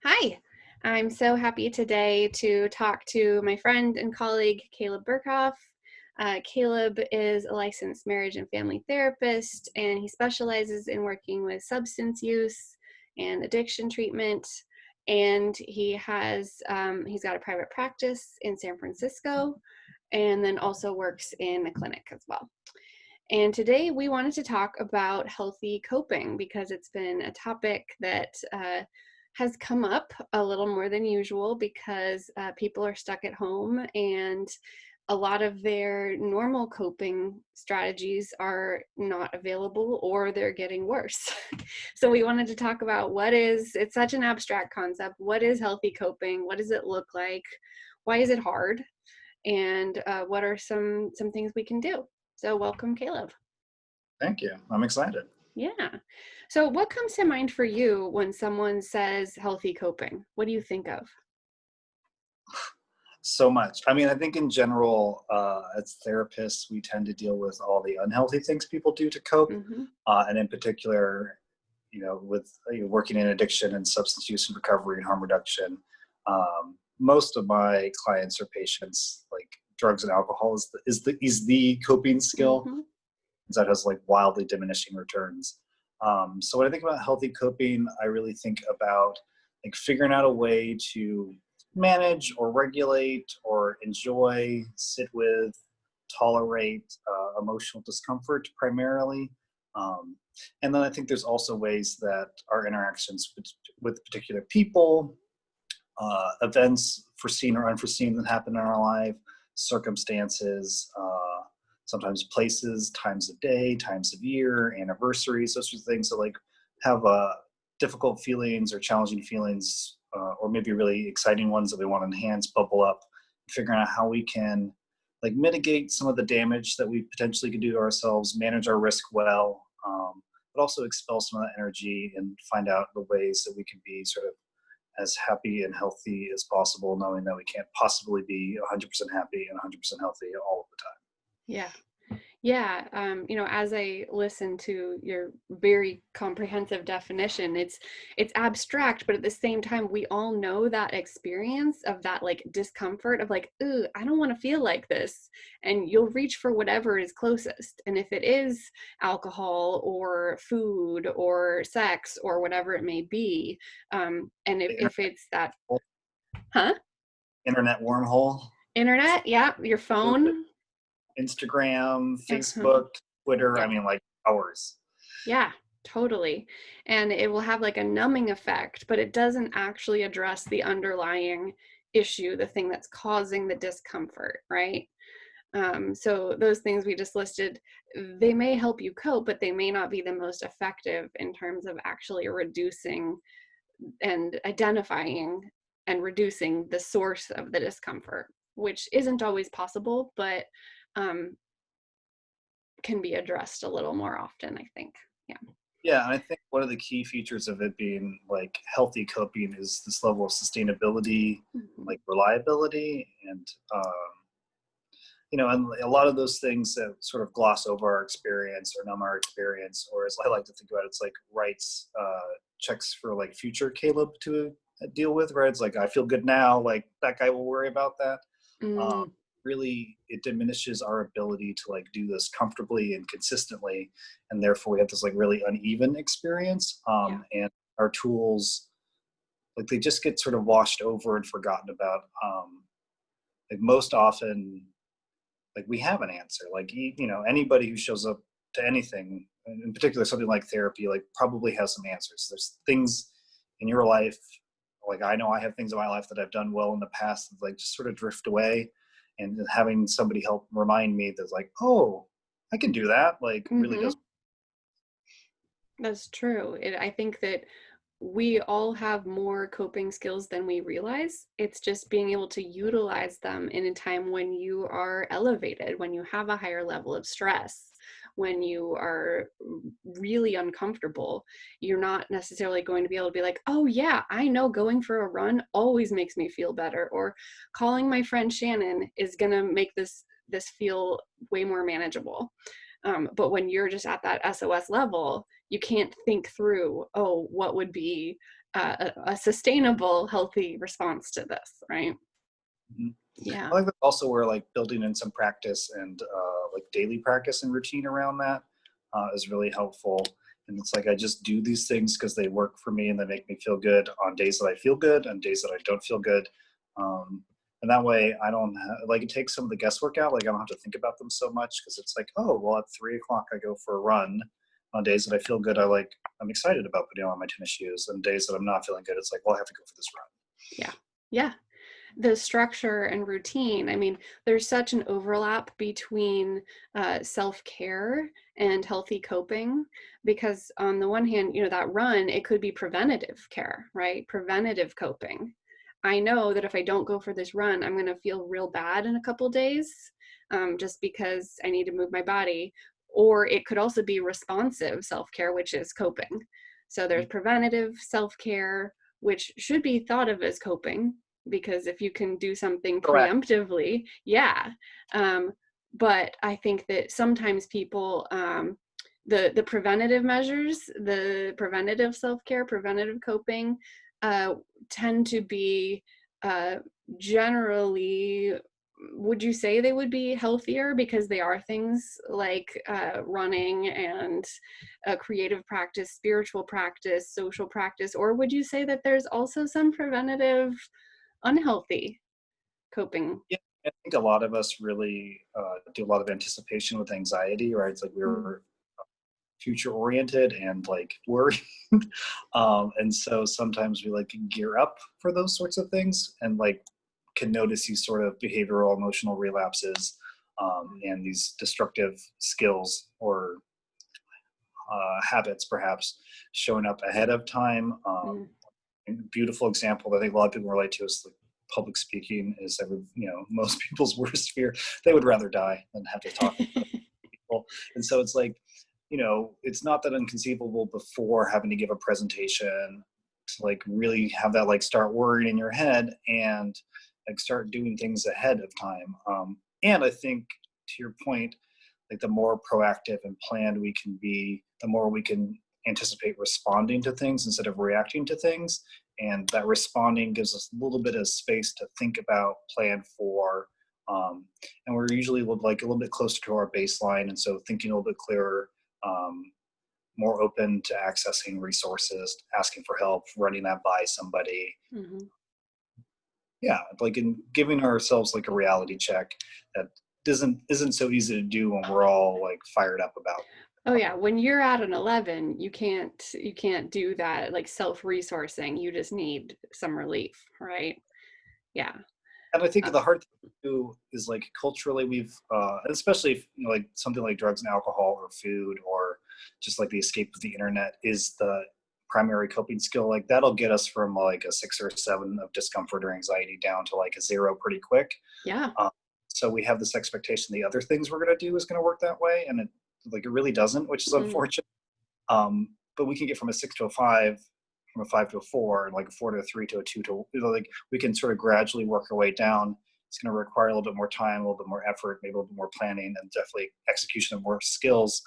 Hi, I'm so happy today to talk to my friend and colleague, Caleb Birkhoff. Caleb is a licensed marriage and family therapist, and he specializes in working with substance use and addiction treatment. And he's got a private practice in San Francisco, and then also works in a clinic as well. And today we wanted to talk about healthy coping because it's been a topic that has come up a little more than usual because people are stuck at home and a lot of their normal coping strategies are not available or they're getting worse. So we wanted to talk about it's such an abstract concept. What is healthy coping? What does it look like? Why is it hard? And what are some things we can do? So welcome, Caleb. Thank you. I'm excited. Yeah. So what comes to mind for you when someone says healthy coping? What do you think of? So much. I mean, I think in general, as therapists, we tend to deal with all the unhealthy things people do to cope. Mm-hmm. And in particular, with working in addiction and substance use and recovery and harm reduction, most of my clients or patients, like drugs and alcohol is the coping skill Mm-hmm. that has like wildly diminishing returns. So when I think about healthy coping, I really think about like figuring out a way to manage or regulate or enjoy, sit with, tolerate emotional discomfort primarily. Um, and then I think there's also ways that our interactions with particular people, events foreseen or unforeseen that happen in our life, circumstances, sometimes places, times of day, times of year, anniversaries, those sorts of things that like have difficult feelings or challenging feelings, or maybe really exciting ones that we want to enhance, bubble up, figuring out how we can like mitigate some of the damage that we potentially could do to ourselves, manage our risk well, but also expel some of that energy and find out the ways that we can be sort of as happy and healthy as possible, knowing that we can't possibly be 100% happy and 100% healthy all of the time. Yeah. Yeah. As I listen to your very comprehensive definition, it's abstract, but at the same time, we all know that experience of that like discomfort of like, ooh, I don't want to feel like this. And you'll reach for whatever is closest. And if it is alcohol or food or sex or whatever it may be, and The if it's that, huh? internet wormhole, Internet, yeah, your phone. Instagram, Uh-huh. Facebook, Twitter, I Yeah. mean, like hours. Yeah, totally. And it will have like a numbing effect, but it doesn't actually address the underlying issue, the thing that's causing the discomfort, right? So those things we just listed, they may help you cope, but they may not be the most effective in terms of actually reducing and identifying and reducing the source of the discomfort, which isn't always possible, but um, can be addressed a little more often, I think. Yeah. Yeah, and I think one of the key features of it being like healthy coping is this level of sustainability, Mhm. like reliability, and and a lot of those things that sort of gloss over our experience or numb our experience, or as I like to think about it, it's like rights checks for like future Caleb to deal with, right? It's like I feel good now, like that guy will worry about that. Um, Mm, really, it diminishes our ability to like do this comfortably and consistently, and therefore we have this like really uneven experience. yeah. And our tools, like they just get sort of washed over and forgotten about. Like most often, like we have an answer. Like anybody who shows up to anything, in particular something like therapy, like probably has some answers. There's things in your life, like I know I have things in my life that I've done well in the past that like just sort of drift away, and having somebody help remind me that's like, oh, I can do that, like really Hmm. does. That's true. I think that we all have more coping skills than we realize. It's just being able to utilize them in a time when you are elevated, when you have a higher level of stress, when you are really uncomfortable. You're not necessarily going to be able to be like, oh, yeah, I know going for a run always makes me feel better, or calling my friend Shannon is going to make this feel way more manageable. But when you're just at that SOS level, you can't think through, oh, what would be a sustainable, healthy response to this, right? Mhm. Yeah. I think that's also where like building in some practice and like daily practice and routine around that is really helpful. And it's like I just do these things because they work for me and they make me feel good on days that I feel good and days that I don't feel good. Um, and that way I don't like it takes some of the guesswork out. Like I don't have to think about them so much because it's like, oh, well, at 3 o'clock I go for a run. On days that I feel good, I'm excited about putting on my tennis shoes. And days that I'm not feeling good, it's like, well, I have to go for this run. Yeah. Yeah. The structure and routine, I mean, there's such an overlap between self-care and healthy coping, because on the one hand, that run, it could be preventative care, right? Preventative coping. I know that if I don't go for this run, I'm going to feel real bad in a couple days, just because I need to move my body. Or it could also be responsive self-care, which is coping. So there's preventative self-care, which should be thought of as coping, because if you can do something Correct. preemptively, yeah. But I think that sometimes people, the preventative measures, the preventative self-care, preventative coping, uh, tend to be uh, generally, would you say they would be healthier because they are things like running and creative practice, spiritual practice, social practice? Or would you say that there's also some preventative unhealthy coping? Yeah, I think a lot of us really do a lot of anticipation with anxiety, right? It's like Mm. we're future oriented and like worried. And so sometimes we like gear up for those sorts of things and like can notice these sort of behavioral emotional relapses and these destructive skills or habits perhaps showing up ahead of time. Mm. Beautiful example that I think a lot of people relate to is like public speaking is most people's worst fear. They would rather die than have to talk in front of people. And so it's like, it's not that inconceivable before having to give a presentation to like really have that like start worrying in your head and like start doing things ahead of time. And I think to your point, like the more proactive and planned we can be, the more we can anticipate responding to things instead of reacting to things. And that responding gives us a little bit of space to think about, plan for, and we're usually like a little bit closer to our baseline. And so thinking a little bit clearer, um, more open to accessing resources, asking for help, running that by somebody. Mm-hmm. Yeah, like in giving ourselves like a reality check that isn't so easy to do when we're all like fired up about. Oh yeah, when you're at an 11, you can't do that like self-resourcing. You just need some relief, right? Yeah. And I think Uh, the hard thing to do is like culturally we've, especially if, like something like drugs and alcohol or food or just like the escape of the internet is the primary coping skill. Like that'll get us from like a 6 or 7 of discomfort or anxiety down to like a 0 pretty quick. yeah. Um, so we have this expectation the other things we're going to do is going to work that way, and it really doesn't, which is Mm. unfortunate. But we can get from a 6 to a 5, from a 5 to a 4, and like a 4 to a 3 to a 2 to like we can sort of gradually work our way down. It's going to require a little bit more time, a little bit more effort, maybe a little bit more planning, and definitely execution of more skills.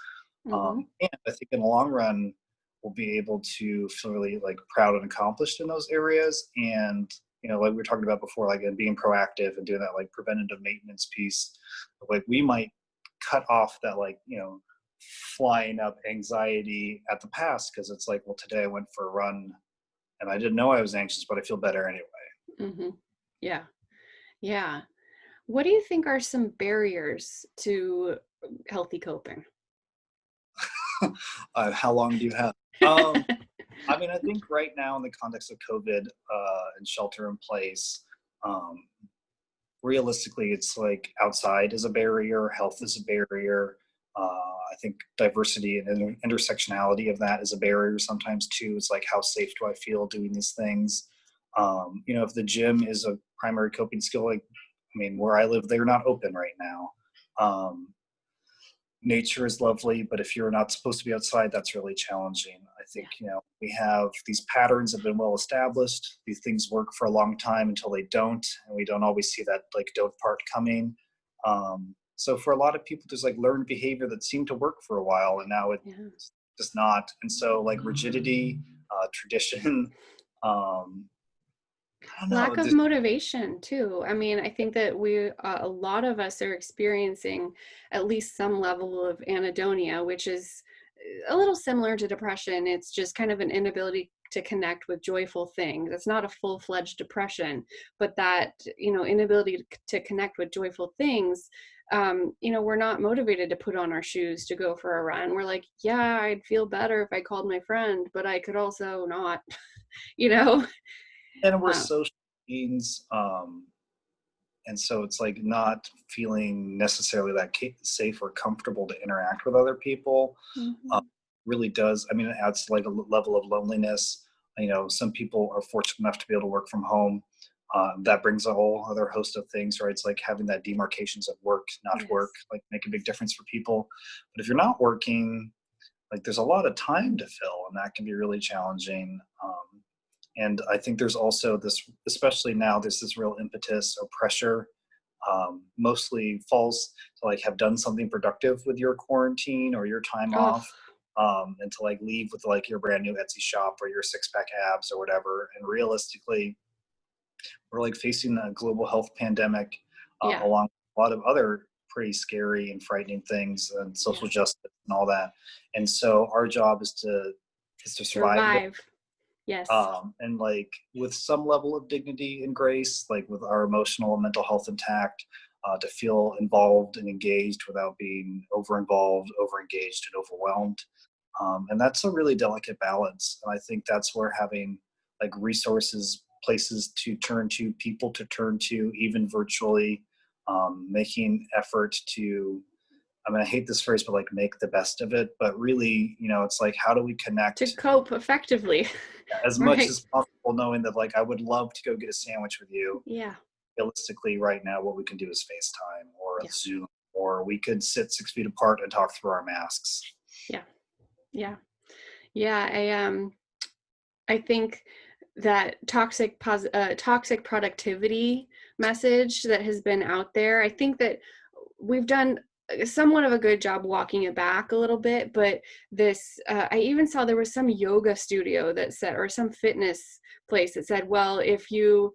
Mm-hmm. And I think in the long run, we'll be able to feel really like proud and accomplished in those areas. And like we were talking about before, like and being proactive and doing that like preventative maintenance piece, like we might cut off that like flying up anxiety at the past because it's like, well, today I went for a run and I didn't know I was anxious, but I feel better anyway. Mm-hmm. Yeah. Yeah. What do you think are some barriers to healthy coping? How long do you have? Um, I mean, I think right now in the context of COVID and shelter in place, um, realistically, it's like outside is a barrier, health is a barrier. I think diversity and intersectionality of that is a barrier sometimes too. It's like, how safe do I feel doing these things? If the gym is a primary coping skill, like, I mean, where I live, they're not open right now. Nature is lovely, but if you're not supposed to be outside, that's really challenging. I think, Yeah. we have these patterns have been well established. These things work for a long time until they don't, and we don't always see that like don't part coming. So for a lot of people, there's like learned behavior that seemed to work for a while, and now Yeah. just not. And so like rigidity, tradition, I don't know. Lack of motivation too. I mean, I think that a lot of us are experiencing at least some level of anhedonia, which is a little similar to depression. It's just kind of an inability to connect with joyful things. It's not a full-fledged depression, but that, inability to connect with joyful things, we're not motivated to put on our shoes to go for a run. We're like, yeah, I'd feel better if I called my friend, but I could also not, you know? And we're Uh, social beings, and so it's like not feeling necessarily that safe or comfortable to interact with other people. um, mhm. really does. I mean, it adds like a level of loneliness. Some people are fortunate enough to be able to work from home. That brings a whole other host of things, right? It's like having that demarcations of work, not work, Yes. like make a big difference for people. But if you're not working, like there's a lot of time to fill, and that can be really challenging. And I think there's also this, especially now, there's this real impetus or pressure, mostly falls to like have done something productive with your quarantine or your time Oh, off, and to like leave with like your brand new Etsy shop or your six pack abs or whatever. And realistically, we're like facing a global health pandemic, yeah, along with a lot of other pretty scary and frightening things and social yes. justice and all that. And so our job is to survive, Survive. Yes. and like with some level of dignity and grace, like with our emotional and mental health intact, to feel involved and engaged without being over involved, over engaged, and overwhelmed. And that's a really delicate balance. And I think that's where having like resources, places to turn to, people to turn to, even virtually, making effort to, I mean, I hate this phrase, but like make the best of it. But really, it's like, how do we To connect cope effectively. as much Right. as possible, knowing that like I would love to go get a sandwich with you. Yeah. Realistically, right now, what we can do is FaceTime or a Yeah. Zoom, or we could sit 6 feet apart and talk through our masks. Yeah. Yeah. Yeah. I think that toxic productivity message that has been out there, I think that we've done somewhat of a good job walking it back a little bit, but I even saw there was some yoga studio that said, or some fitness place that said, well, if you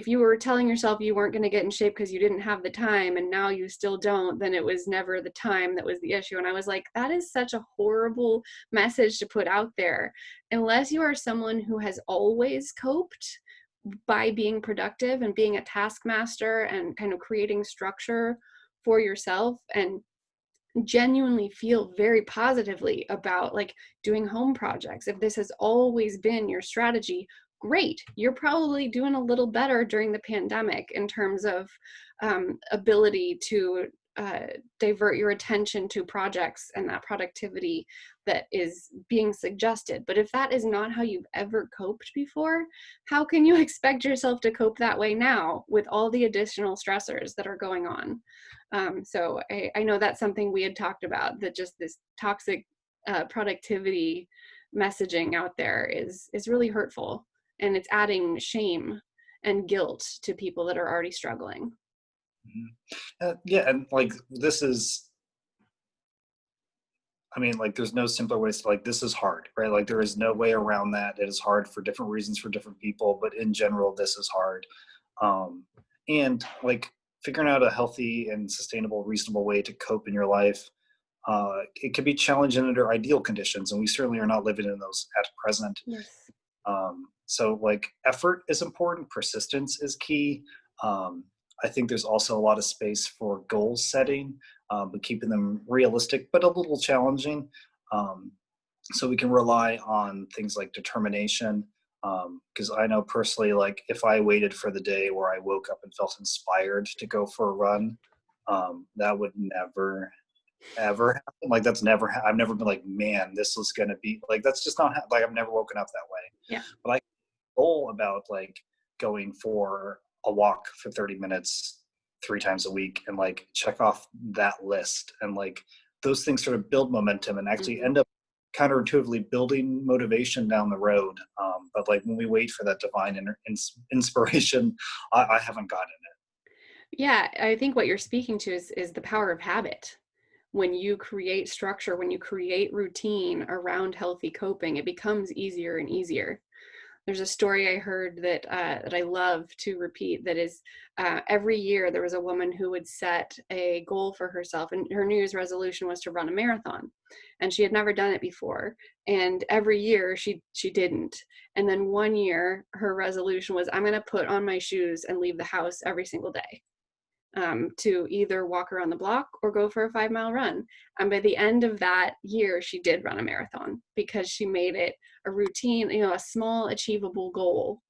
were telling yourself you weren't going to get in shape because you didn't have the time and now you still don't, then it was never the time that was the issue. And I was like, that is such a horrible message to put out there. Unless you are someone who has always coped by being productive and being a taskmaster and kind of creating structure for yourself, and genuinely feel very positively about like doing home projects, if this has always been your strategy, great, you're probably doing a little better during the pandemic in terms of ability to divert your attention to projects and that productivity that is being suggested. But if that is not how you've ever coped before, how can you expect yourself to cope that way now with all the additional stressors that are going on? So I know that's something we had talked about, that just this toxic productivity messaging out there is really hurtful, and it's adding shame and guilt to people that are already struggling. Yeah, and like this is, I mean, like there's no simpler ways to like this is hard, right? Like there is no way around that. It is hard for different reasons for different people, but in general, this is hard. Um, and like figuring out a healthy and sustainable, reasonable way to cope in your life, it can be challenging under ideal conditions, and we certainly are not living in those at present. Yes. So like effort is important, persistence is key. Um, I think there's also a lot of space for goal setting, but keeping them realistic, but a little challenging. Um, so we can rely on things like determination. Because I know personally, like if I waited for the day where I woke up and felt inspired to go for a run, that would never ever happen. Like that's never, I've never been like, man, this was going to be like, that's just not, like I've never woken up that way. Yeah. But I goal about like going for a walk for 30 minutes 3 times a week and like check off that list, and like those things sort of build momentum and actually Mm-hmm. end up counterintuitively building motivation down the road. But like when we wait for that divine inspiration, I haven't gotten it. Yeah, I think what you're speaking to is the power of habit. when you create structure, when you create routine around healthy coping, it becomes easier and easier. There's a story I heard that I love to repeat, that is, every year there was a woman who would set a goal for herself, and her New Year's resolution was to run a marathon, and she had never done it before. And every year she didn't. And then one year her resolution was, I'm going to put on my shoes and leave the house every single day, to either walk around the block or go for a 5-mile run. And by the end of that year, she did run a marathon because she made it a routine, a small achievable goal.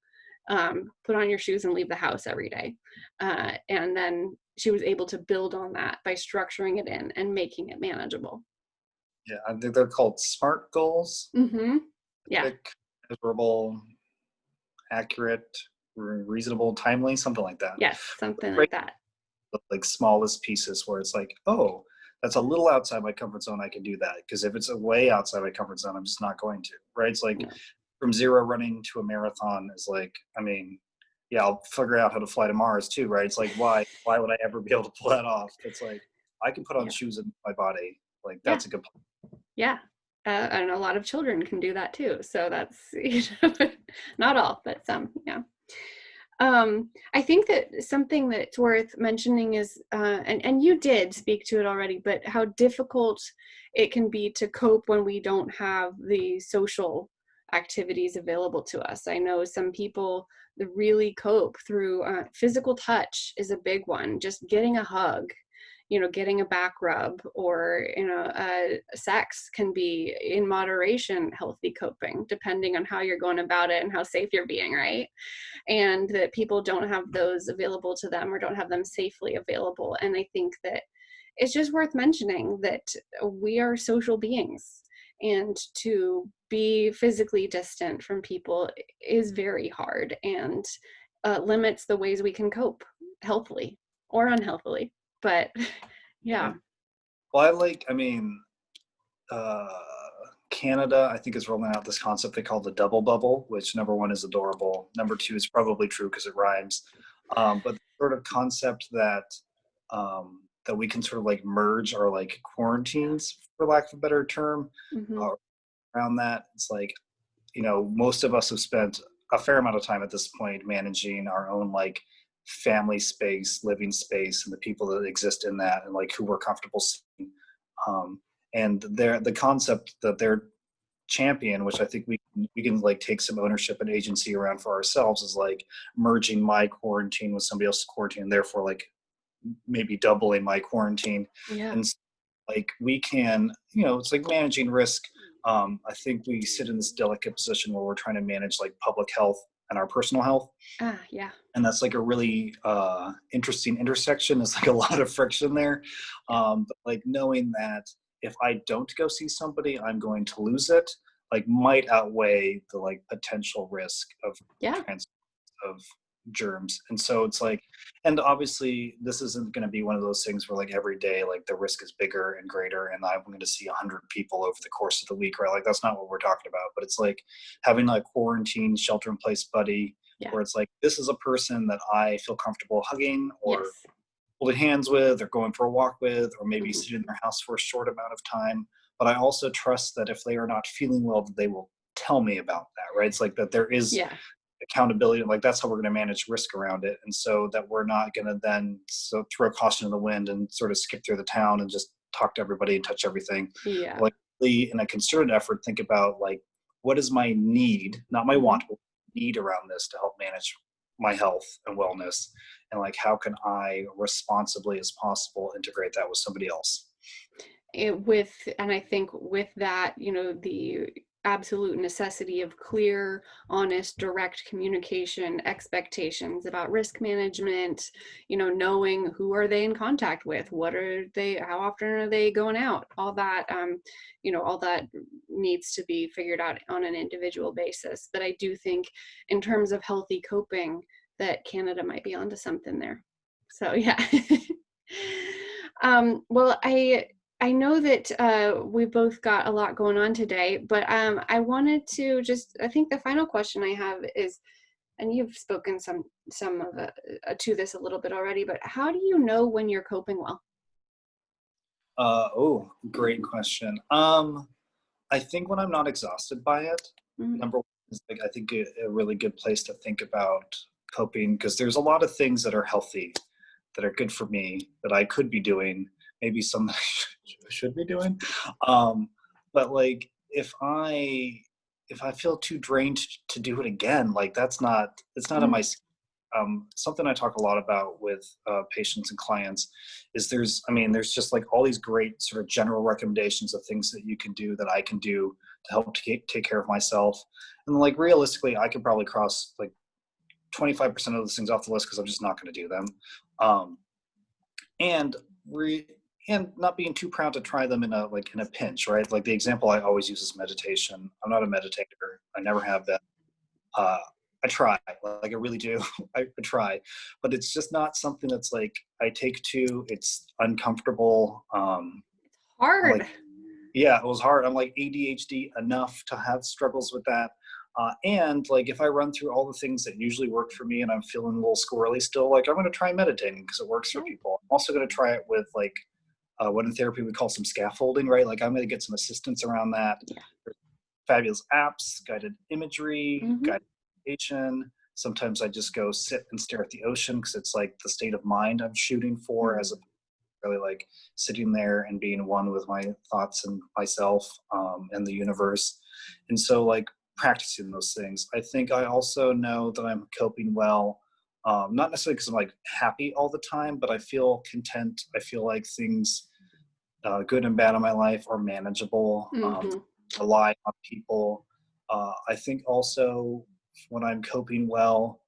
Put on your shoes and leave the house every day. And then she was able to build on that by structuring it in and making it manageable. Yeah, I think they're called SMART goals. Mm-hmm. Yeah. Quick, measurable, accurate, reasonable, timely, something like that. Yes, something Right. like that. Like smallest pieces where it's like, oh, that's a little outside my comfort zone, I can do that. Because if it's a way outside my comfort zone, I'm just not going to, right? It's like No. from zero running to a marathon is like, I mean, yeah, I'll figure out how to fly to Mars too, right? It's like, why would I ever be able to pull that off? It's like, I can put on Yeah. shoes in my body. Like, Yeah. that's a good plan. Yeah. And a lot of children can do that too. So that's, not all, but some, yeah. I think that something that's worth mentioning is, and you did speak to it already, but how difficult it can be to cope when we don't have the social activities available to us. I know some people that really cope through physical touch is a big one, just getting a hug, getting a back rub, or, sex can be in moderation healthy coping, depending on how you're going about it and how safe you're being, right? And that people don't have those available to them or don't have them safely available. And I think that it's just worth mentioning that we are social beings, and to be physically distant from people is very hard, and limits the ways we can cope healthily or unhealthily. But yeah. Well, uh, Canada, I think, is rolling out this concept they call the double bubble, which number one is adorable. Number two is probably true because it rhymes. But the sort of concept that that we can sort of like merge our like quarantines, for lack of a better term, Mm-hmm. uh, around that. It's like, most of us have spent a fair amount of time at this point managing our own like family space, living space, and the people that exist in that, and like who we're comfortable seeing. Um, and the concept that they're champion, which I think we can like take some ownership and agency around for ourselves, is like merging my quarantine with somebody else's quarantine, and therefore like maybe doubling my quarantine. Yeah. And like we can, it's like managing risk. I think we sit in this delicate position where we're trying to manage like public health and our personal health. Yeah. And that's like a really interesting intersection. There's like a lot of friction there. But like knowing that if I don't go see somebody, I'm going to lose it, like might outweigh the like potential risk of Yeah. transfer of germs. And so it's like, and obviously this isn't going to be one of those things where like every day like the risk is bigger and greater and I'm going to see 100 people over the course of the week, right? Like that's not what we're talking about. But it's like having like quarantine shelter in place buddy, Yeah. where it's like, this is a person that I feel comfortable hugging or Yes. holding hands with or going for a walk with, or maybe Mm-hmm. sitting in their house for a short amount of time. But I also trust that if they are not feeling well, that they will tell me about that, right? It's like that there is Yeah. accountability, like that's how we're going to manage risk around it. And so that we're not going to then throw caution in the wind and sort of skip through the town and just talk to everybody and touch everything. Yeah. Like really in a concerted effort, think about like, what is my need, not my want, but need around this to help manage my health and wellness, and like how can I responsibly as possible integrate that with somebody else. And I think with that, the absolute necessity of clear, honest, direct communication, expectations about risk management, knowing who are they in contact with, how often are they going out, all that, all that needs to be figured out on an individual basis. But I do think in terms of healthy coping that Canada might be onto something there. So yeah. Well, I know that we've both got a lot going on today, but I wanted to I think the final question I have is, and you've spoken some of to this a little bit already, but how do you know when you're coping well? Great question. I think when I'm not exhausted by it, Mm, number one is like I think a really good place to think about coping, because there's a lot of things that are healthy that are good for me that I could be doing, maybe some should be doing. Um, but like if I feel too drained to do it again, like it's not in my mm, something I talk a lot about with patients and clients is there's just like all these great sort of general recommendations of things that you can do that I can do to help take care of myself. And like realistically, I could probably cross like 25% of those things off the list because I'm just not going to do them. Um, and re- and not being too proud to try them in a pinch, right? Like the example I always use is meditation. I'm not a meditator. I never have been. uh, I try, like I really do. I try, but it's just not something that's like I take to. It's uncomfortable. I'm hard. like, yeah, it was hard. I'm like ADHD enough to have struggles with that. And like if I run through all the things that usually work for me and I'm feeling a little squirrely still, like I'm going to try meditating because it works for Yeah. people. I'm also going to try it with like what in therapy we call some scaffolding, right? Like I'm going to get some assistance around that. Yeah. Fabulous apps, guided imagery, Hmm. guided meditation. Sometimes I just go sit and stare at the ocean because it's like the state of mind I'm shooting for, as a Mm. really like sitting there and being one with my thoughts and myself and the universe. And so like practicing those things. I think I also know that I'm coping well. Not necessarily because I'm like happy all the time, but I feel content. I feel like things, good and bad in my life, are manageable. Hmm. Rely on people. I think also when I'm coping well,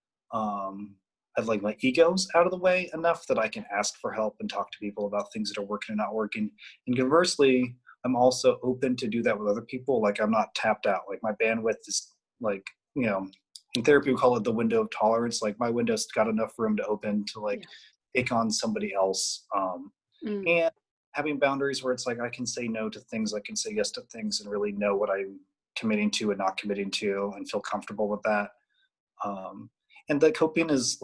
I've like my ego's out of the way enough that I can ask for help and talk to people about things that are working and not working. And conversely, I'm also open to do that with other people. Like I'm not tapped out. Like my bandwidth is like, you know, in therapy we call it the window of tolerance. Like my window's got enough room to open to like Yeah. take on somebody else. Mm. And having boundaries where it's like I can say no to things, I can say yes to things, and really know what I'm committing to and not committing to, and feel comfortable with that. Um, and the coping is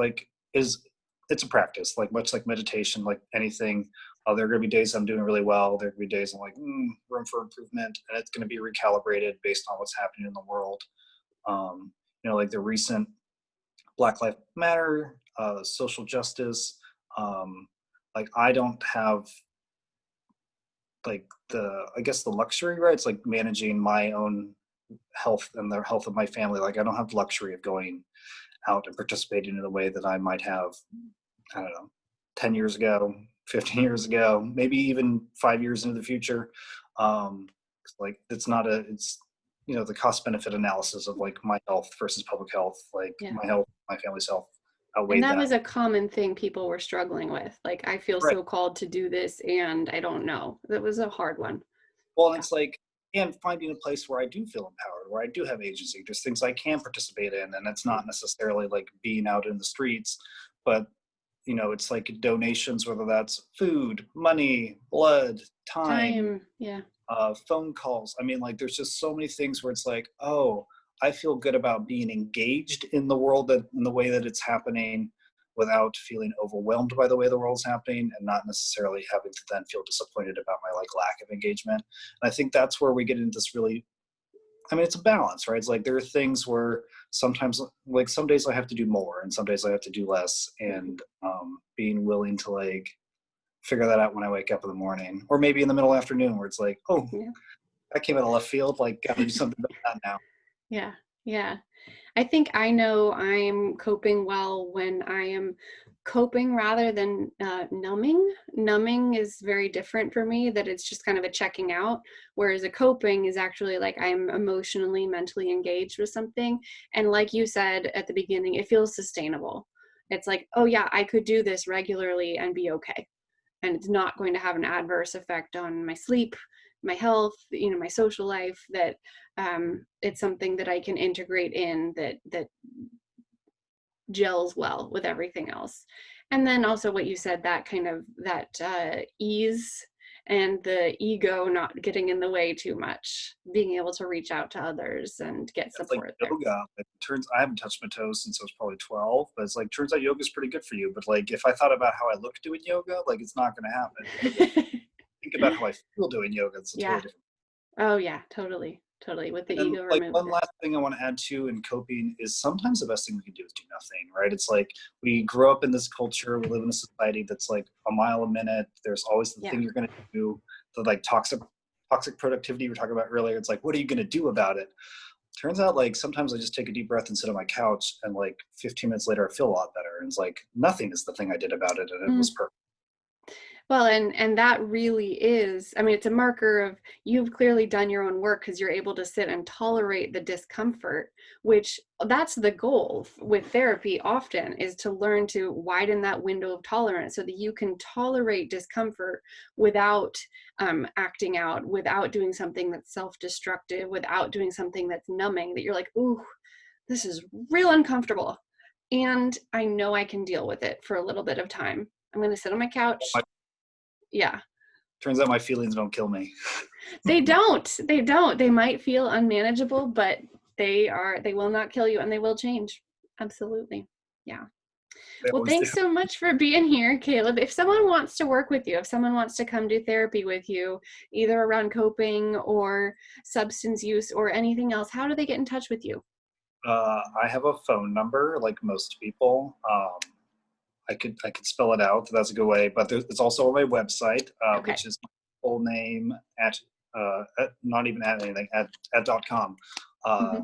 it's a practice, like much like meditation, like anything. There are going to be days I'm doing really well. There are going to be days I'm like room for improvement, and it's going to be recalibrated based on what's happening in the world. Like the recent Black Lives Matter, social justice. Um, like I don't have like the I guess the luxury, right? It's like managing my own health and the health of my family. Like I don't have the luxury of going out and participating in a way that I might have, I don't know, 10 years ago, 15 years ago, maybe even 5 years into the future. Like it's not a, it's, the cost benefit analysis of like my health versus public health, like Yeah. my health, my family's health And outweighed that that. was a common thing people were struggling with. Like, I feel Right. so called to do this and I don't know. That was a hard one. Well, and Yeah. it's like, and finding a place where I do feel empowered, where I do have agency. There's things I can participate in, and it's not necessarily like being out in the streets, but it's like donations, whether that's food, money, blood, time, Time. Yeah. phone calls. I mean, like, there's just so many things where it's like, oh, I feel good about being engaged in the world, that in the way that it's happening, without feeling overwhelmed by the way the world's happening, and not necessarily having to then feel disappointed about my like lack of engagement. And I think that's where we get into this really, I mean, it's a balance, right? It's like there are things where sometimes, like some days I have to do more and some days I have to do less. Mhm. And being willing to like figure that out when I wake up in the morning, or maybe in the middle of the afternoon where it's like, oh, Yeah. that came out of left field. Like, got to do something about that now. Yeah. Yeah. I think I know I'm coping well when I am coping rather than numbing. Numbing is very different for me, that it's just kind of a checking out, whereas a coping is actually like I'm emotionally, mentally engaged with something. And like you said at the beginning, it feels sustainable. It's like, oh, yeah, I could do this regularly and be okay. And it's not going to have an adverse effect on my sleep, my health, my social life, that it's something that I can integrate in, that gels well with everything else. And then also what you said, that kind of that ease and the ego not getting in the way too much, being able to reach out to others and get It's like support there. yoga. I haven't touched my toes since I was probably 12, but it's like, turns out yoga is pretty good for you. But like, if I thought about how I look doing yoga, like it's not going to happen because think about how I feel doing yoga, it's a totally Yeah. different. Oh yeah, totally. Totally. With the And then, ego like, removed. one last thing I want to add to in coping is sometimes the best thing we can do is do nothing, right? It's like we grow up in this culture, we live in a society that's like a mile a minute. There's always the Yeah. thing you're going to do, the like toxic productivity we were talking about earlier. It's like, what are you going to do about it? Turns out, like, sometimes I just take a deep breath and sit on my couch, and like 15 minutes later, I feel a lot better. And it's like nothing is the thing I did about it, and it was Mm. perfect. Well, and that really is, I mean, it's a marker of you've clearly done your own work because you're able to sit and tolerate the discomfort, which that's the goal with therapy often is to learn to widen that window of tolerance so that you can tolerate discomfort without acting out, without doing something that's self-destructive, without doing something that's numbing, that you're like, ooh, this is real uncomfortable. And I know I can deal with it for a little bit of time. I'm going to sit on my couch. Yeah. Turns out my feelings don't kill me. They don't. They don't. They might feel unmanageable, but they will not kill you and they will change. Absolutely. Yeah. They Well, always do. thanks so much for being here, Caleb. If someone wants to work with you, if someone wants to come do therapy with you, either around coping or substance use or anything else, how do they get in touch with you? I have a phone number, like most people. I could spell it out. That's a good way. But it's also on my website, Okay. which is my full name at not even at anything at .com. Uh, Hmm.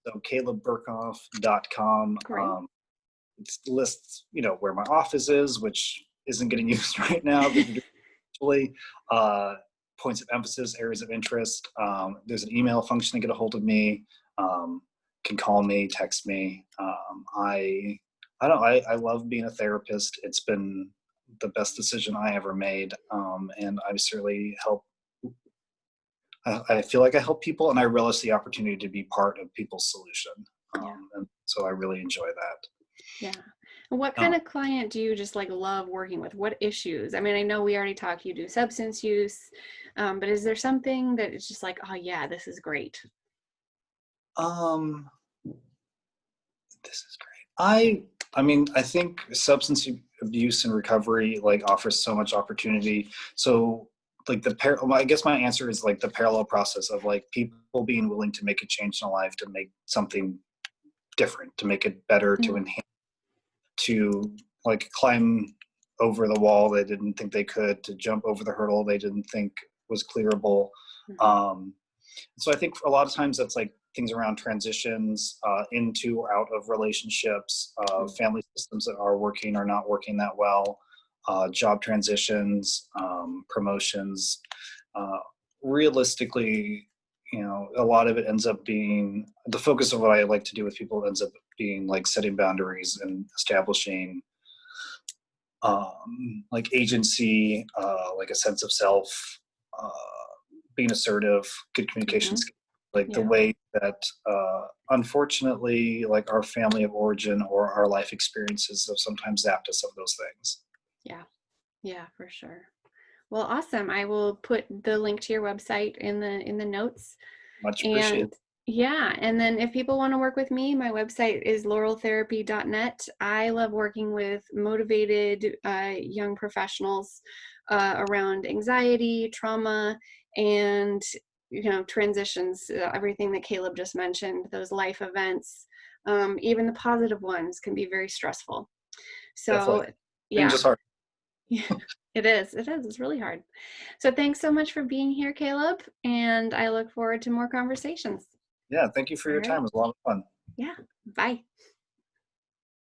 so CalebBirkhoff.com. Great. It lists, where my office is, which isn't getting used right now because we're doing it virtually. Points of emphasis, areas of interest. There's an email function to get a hold of me. Um, can call me, text me. I love being a therapist. It's been the best decision I ever made, and I certainly help. I feel like I help people, and I relish the opportunity to be part of people's solution. Yeah. And so I really enjoy that. Yeah. And what kind Um, of client do you just like love working with? What issues? I mean, I know we already talked, you do substance use, but is there something that is just like, oh yeah, this is great? um, this is great. I mean, I think substance abuse and recovery like offers so much opportunity. So like I guess my answer is like the parallel process of like people being willing to make a change in life, to make something different, to make it better, to Mm, enhance, to like climb over the wall they didn't think they could, to jump over the hurdle they didn't think was clearable. mhm, Um, so I think a lot of times that's like things around transitions into or out of relationships, mm, family systems that are working or not working that well, job transitions, promotions. Uh, Realistically, a lot of it ends up being the focus of what I like to do with people ends up being like setting boundaries and establishing like agency, like a sense of self, uh, being assertive, good communication mhm. skills, like the Yeah. way that unfortunately, like our family of origin or our life experiences have sometimes zapped us of those things. Yeah. Yeah, for sure. Well, awesome. I will put the link to your website in the notes. Much appreciated. And yeah, and then if people want to work with me, my website is laureltherapy.net. I love working with motivated young professionals around anxiety, trauma, and transitions. Everything that Caleb just mentioned, those life events, even the positive ones, can be very stressful. Definitely. So Change yeah, is hard. yeah, it is. It is. It's really hard. So thanks so much for being here, Caleb, and I look forward to more conversations. Yeah. Thank you for All your time. right. It was a lot of fun. Yeah. Bye.